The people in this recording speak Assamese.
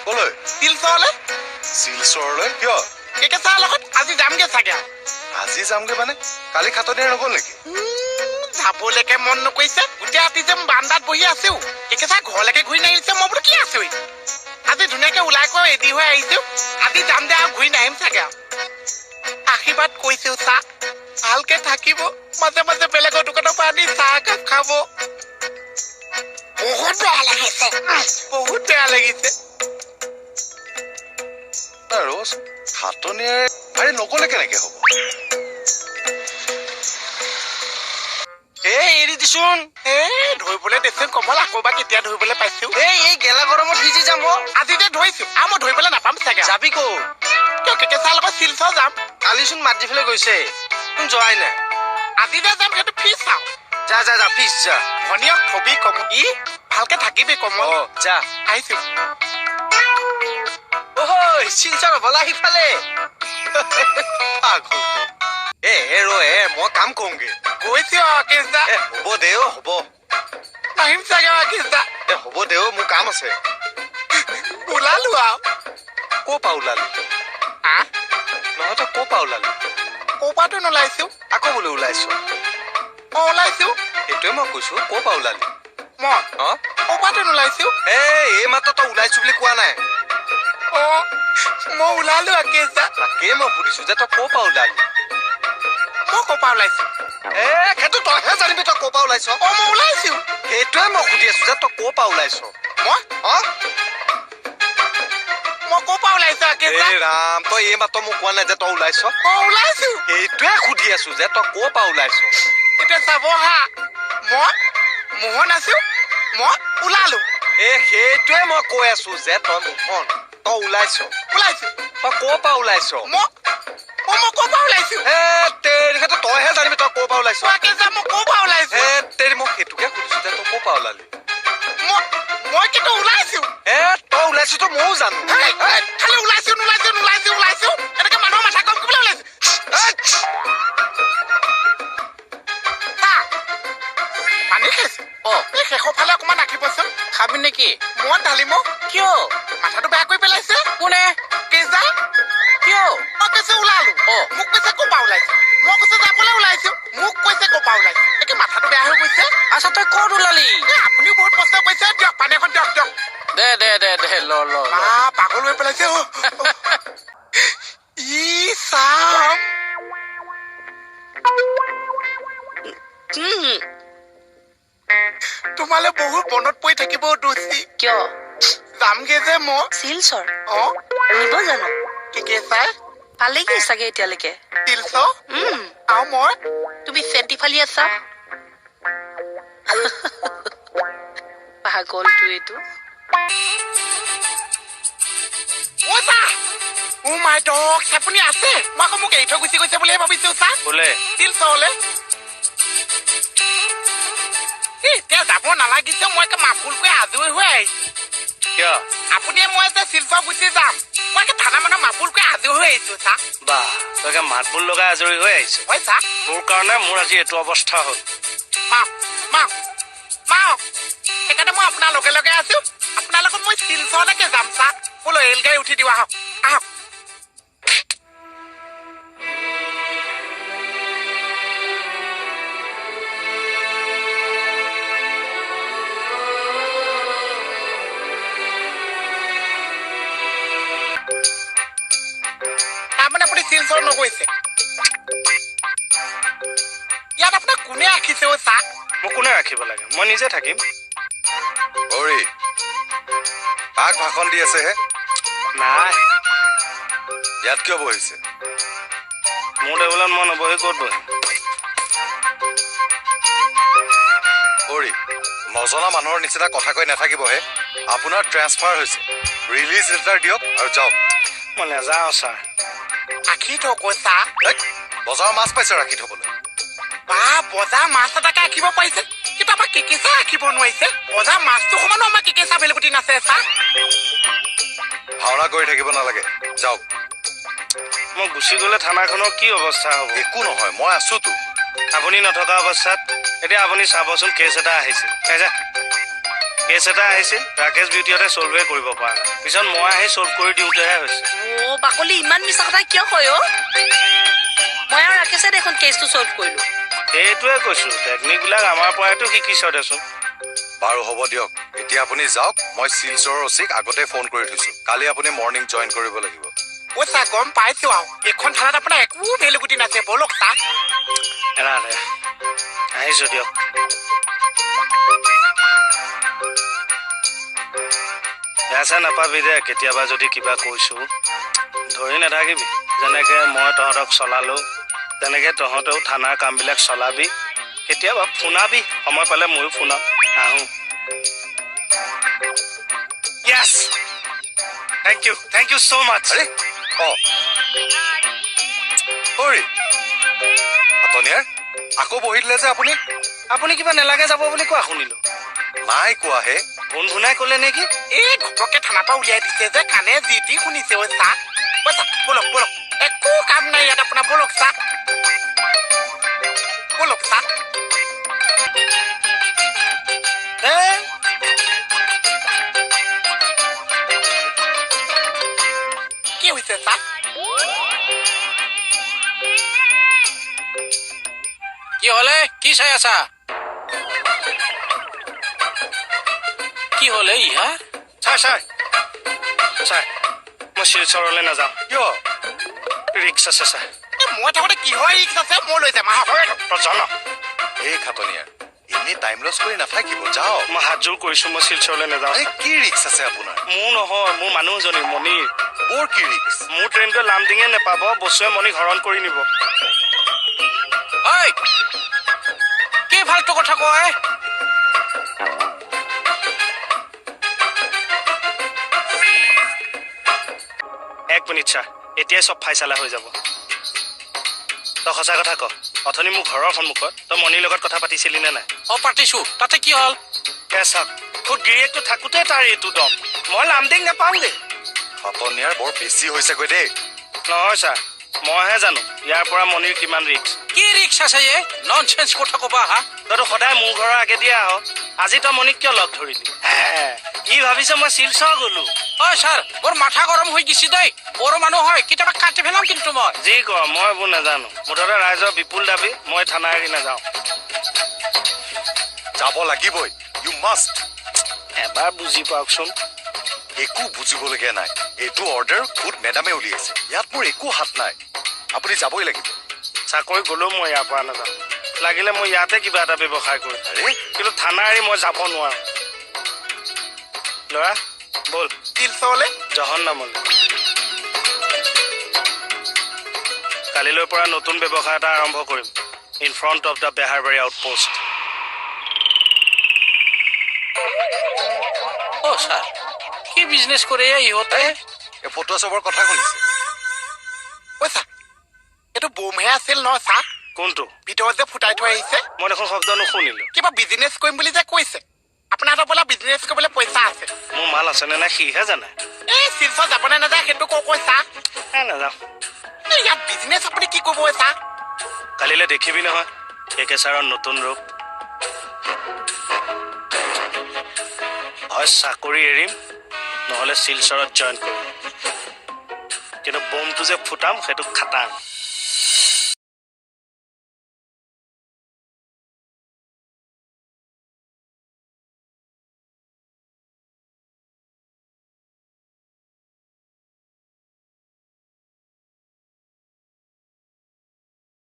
কলৈ শিলচৰলৈ শিলচৰলৈ কিয় কেকেচাৰ লগত আজি যামগে চাগে আজি যামগে মানে কালি খাটনিয়াৰ নগ'ল নেকি যাবলৈকে মন নকৰিছে গোটেই ৰাতি যে বান্দাত বহি আছো কেকেচা ঘৰলৈকে ঘূৰি নাহিছে মই বোলো কি আছো আজি ধুনীয়াকে ওলাই কৈ ৰেডি হৈ আহিছো আজি যাম দে আৰু ঘূৰি নাহিম চাগে আশীৰ্বাদ কৈছো চাহ ভালকে থাকিব মাজে মাজে বেলেগৰ দোকানৰ পৰা আনি চাহ একাপ খাব বহুত বেয়া লাগিছে বহুত বেয়া লাগিছে ৰ'জ খাটনিয়াৰ আৰে নগ'লে কেনেকে হ'ব এৰি দিছোন ধৰিবলৈ দেচোন কমল আকৌ বা কেতিয়া ধৰিবলৈ পাইছো এই গেলা গৰমত ভিজি যাম আজি যে ধৰিছো আৰু মই ধৰিবলৈ নাপাম চাগে যাবি ক'ত কিয় কেকেচাৰ লগত শিলচৰ যাম কালিচোন মাতি ফেলে গৈছে তুমি যোৱাই নাই আজি যে যাম সেইটো ফিজ চাওঁ যা যা যা ফিজ যা ভনীয়ক থবি কম ই ভালকে থাকিবি কমল যা আহিছো শিলচৰ হবলা সিফালে মই কাম কৰোগে গৈছো কেঁচা হ'ব দে হ'ব আহিম চাগে কেঁচা হ'ব দে মোৰ কাম আছে ওলালো আৰু ক'ৰ পৰা ওলালি নহয় তই ক'ৰ পৰা ওলালি ক'ৰ পৰাতো নোলাইছো আকৌ বোলে ওলাইছো ওলাইছো সেইটোৱে মই কৈছো ক'ৰ পৰা ওলালি মই ক'ৰ পৰাতো নোলাইছো এই মাত্ৰ তই ওলাইছো বুলি কোৱা নাই মই ওলালো কেঁচা তাকে মই সুধিছো যে তই ক'ৰ পৰা ওলালি মই ক'ৰ পৰা ওলাইছো সেইটো তইহে জানিবি তই ক'ৰ পৰা ওলাইছ মই ওলাইছো সেইটোৱে মই সুধি আছো যে তই ক'ৰ পৰা ওলাইছ মই ক'ৰ পৰা ওলাইছো ৰাম তই এই মাত্ৰ মোক কোৱা নাই যে তই ওলাইছ ওলাইছো সেইটোৱে সুধি আছো যে তই ক'ৰ পৰা ওলাইছ এতিয়া চাব হা মই মোহন আছো মই ওলালো সেইটোৱে মই কৈ আছো যে তই মোহন তই ওলাইছ ওলাইছো তই ক'ৰ পৰা ওলাইছ মই ক'ৰ পৰা ওলাইছো তইহে জানিবি তই ক'ৰ পৰা ওলাইছ মই ক'ৰ পৰা ওলাইছো মই সেইটোকে সুধিছো যে তই ক'ৰ পৰা ওলালি মই কিন্তু ওলাইছো তই ওলাইছো তো ময়ো জানো খালি ওলাইছো নোলাইছো নোলাইছো ওলাইছো এনেকে মানুহৰ মাথা কম কৰিবলৈ ওলাইছো পানী খাইছো এই শেষৰ ফালে অকমান ৰাখিবচোন খাবি নেকি মই ঢালিম কিয় মাথাটো বেয়া কৰি পেলাইছে কোনে কেঁচা কিয় মই কৈছে ওলালো মোক কৈছে ক'ৰ পৰা ওলাইছো মই কৈছে যাবলৈ ওলাইছো মোক কৈছে ক'ৰ পৰা ওলাইছো একে মাথাটো বেয়া হৈ গৈছে আচ্ছা তই ক'ত ওলালি আপুনিও বহুত কষ্ট কৰিছে দিয়ক পানী এখন দিয়ক দিয়ক দে পাগল হৈ পেলাইছে ই চাম তোমালে বহুত মনত পৰি থাকিব দোষী কিয় যামগে যে মই শিলচৰ নিব জানো কেঁচাই পালেগি চাগে এতিয়ালৈকে শিলচৰ আৰু মই তুমি চেণ্টি ফালি আছা পাগলটো এইটো আপুনি আছে মই আকৌ মোক এৰি থৈ গুচি গৈছে বুলিহে ভাবিছো চা বোলে শিলচৰলে এতিয়া যাব নালাগিছে মই মাফুল কৰি আজৰি হৈ আহিছো কিয় আপুনি মই যে শিলচৰ গুচি যাম মই থানা মানুহ মাফুল কৰি আজৰি হৈ আহিছো চা বা তই মাতবোল লগাই আজৰি হৈ আহিছ হয় চা তোৰ কাৰণে মোৰ আজি এইটো অৱস্থা হ'ল সেইকাৰণে মই আপোনাৰ লগে লগে আছো আপোনাৰ লগত মই শিলচৰলৈকে যাম চা বোলো ৰেল গাড়ী উঠি দিওঁ আহক আহক তাৰমানে আপুনি শিলচৰ নগৈছে ইয়াত আপোনাক কোনে ৰাখিছে চা মোক কোনে ৰাখিব লাগে মই নিজে থাকিম কাক ভাষণ দি আছে হে নাই ইয়াত কিয় বহিছে মোৰ টেবুলত মই নবহি ক'ত বহিম নজনা মানুহৰ নিচিনা কথা কৈ নাথাকিবহে আপোনাৰ ট্ৰেন্সফাৰ হৈছে ৰিলিজ লেটাৰ দিয়ক আৰু যাওক মই নাযাওঁ ছাৰ ৰাখি থক চা বজাৰৰ মাছ পাইছে ৰাখি থবলৈ বজাৰ মাছ এটাকে ৰাখিব পাৰিছে কিন্তু আমাৰ কেঁচা ৰাখিব নোৱাৰিছে বজাৰ মাছটো সমানো আমাৰ কেঁচা ভেলুগুটি নাছে চা ভাওনা কৰি থাকিব নালাগে যাওক মই গুচি গ'লে থানাখনৰ কি অৱস্থা হ'ব একো নহয় মই আছোতো আপুনি নথকা অৱস্থাত এতিয়া আপুনি চাবচোন কেছ এটা আহিছিল কেছ এটা আহিছিল ৰাকেশ বিউটিহঁতে ছল্ভে কৰিব পৰা নাই পিছত মই আহি ছল্ভ কৰি দিওঁতেহে হৈছে অ' বাকলি ইমান মিছা কথা কিয় কয় অ' মই আৰু ৰাকেশে দেখোন কেছটো ছল্ভ কৰিলো সেইটোৱে কৈছো টেকনিকবিলাক আমাৰ পৰাইতো শিকিছ দেচোন বাৰু হ'ব দিয়ক এতিয়া আপুনি যাওক মই শিলচৰৰ অচিক আগতে ফোন কৰি থৈছো কালি আপুনি মৰ্ণিং জইন কৰিব লাগিব অ' ছাৰ গম পাইছো আৰু এইখন থানাত আপোনাৰ একো ভেলুগুটি নাছে বলক ছাৰ এৰা দে আহিছো দিয়ক বেয়া চেয়া নাপাবি দে কেতিয়াবা যদি কিবা কৈছো ধৰি নাথাকিবি যেনেকে মই তহঁতক চলালো তেনেকে তহঁতেও থানাৰ কামবিলাক চলাবি কেতিয়াবা ফোনাবি সময় পালে ময়ো ফোনাম আহোঁ য়েছ থেংক ইউ ছ' মাছ আৰে সৰি আতনিয়াৰ আকৌ বহি দিলে যে আপুনি আপুনি কিবা নেলাগে যাব বুলি কোৱা শুনিলো নাই কোৱাহে ভুনভুনাই ক'লে নেকি এই ঘপকে থানাৰ পৰা উলিয়াই দিছে যে কাণে যি টি শুনিছে অ' ছাৰ অ' ছাৰ বলক বলক একো কাম নাই ইয়াত আপোনাৰ বলক ছাৰ বলক ছাৰ কি হৈছে ছাৰ কি হলে কি চাই আছা কি হলে ইয়াৰ ছাৰ মই শিলচৰলৈ নাযাওঁ কিয় ৰিক্স আছে ছাৰ মই থাকোঁতে কিহৰ ৰিক্স আছে মই লৈ যাম তই জান এই খাটনিয়াৰ এনেই টাইম লছ কৰি নাথাকিব যাওক মই হাতযোৰ কৰিছো মই শিলচৰলৈ নাযাওঁ আৰে কি ৰিক্স আছে আপোনাৰ মোৰ নহয় মোৰ মানুহজনী মণিৰ মোৰ কি ৰিক্স মোৰ ট্ৰেইনটো লামডিঙে নেপাব বস্তুৱে মণিক হৰণ কৰি নিব ঐ কি ফাল্টু কথা কয় এক মিনিট ছাৰ এতিয়াই চব ফাইচালা হৈ যাব তই সঁচা কথা ক অথনি মোৰ ঘৰৰ সন্মুখত তই মণিৰ লগত কথা পাতিছিলি নে নাই অ পাতিছো তাতে কি হল চাওক তোৰ গিৰিয়েকটো থাকোঁতে তাৰ এইটো দম মই লামডিং নাপাওঁগৈ খাটনিয়াৰ বৰ বেছি হৈছেগৈ দেই নহয় ছাৰ মইহে জানো ইয়াৰ পৰা মণিৰ কিমান ৰিক্স কি ৰিক্স আছে এ ননচেন্স কথা কবা হা তইতো সদায় মোৰ ঘৰৰ আগেদিয়ে আহ আজি তই মণিক কিয় লগ ধৰিলি কি ভাবিছ মই শিলচৰ গলো ঐ ছাৰ মোৰ মাথা গৰম হৈ গৈছে দেই বড়ো মানুহ হয় কেতিয়াবা কাটি পেলাম কিন্তু মই যি কৰ মই এইবোৰ নাজানো মুঠতে ৰাইজৰ বিপুল দাবী মই থানা এৰি নাযাওঁ যাব লাগিবই ইউ মাষ্ট এবাৰ বুজি পাওকচোন একো বুজিবলগীয়া নাই এইটো অৰ্ডাৰ খুদ মেডামে উলিয়াইছে ইয়াত মোৰ একো হাত নাই আপুনি যাবই লাগিব চাকৰি গ'লেও মই ইয়াৰ পৰা নাযাওঁ লাগিলে মই ইয়াতে কিবা এটা ব্যৱসায় কৰিম আৰে কিন্তু থানা এৰি মই যাব নোৱাৰো ল'ৰা ব'ল শিলচৰলৈ জহন্নামলৈ কালিলৈৰ পৰা নতুন ব্যৱসায় এটা আৰম্ভ কৰিম in front of the Beharbari outpost O sir কি বিজনেছ কৰে ইহঁতে এই ফটোৱা চবৰ কথা শুনিছে ঐ ছাৰ এইটো বোমহে আছিল ন ছাৰ কোনটো ভিতৰত যে ফুটাই থৈ আহিছে মই দেখোন শব্দ নুশুনিলো কিবা বিজনেছ কৰিম বুলি যে কৈছে আপোনাৰ হাতত বোলে বিজনেছ কৰিবলৈ পইচা আছে মোৰ মাল আছেনে নাই সিহে জানে এই শিলচৰ যাবনে নাযায় সেইটো কৈ ছাৰ নাযাওঁ ইয়াত বিজনেছ আপুনি কি কৰিব ছাৰ কালিলৈ দেখিবি নহয় একে ছাৰৰ নতুন ৰূপ হয় চাকৰি এৰিম নহ'লে শিলচৰত জইন কৰিম কিন্তু বমটো যে ফুটাম সেইটো খাটাম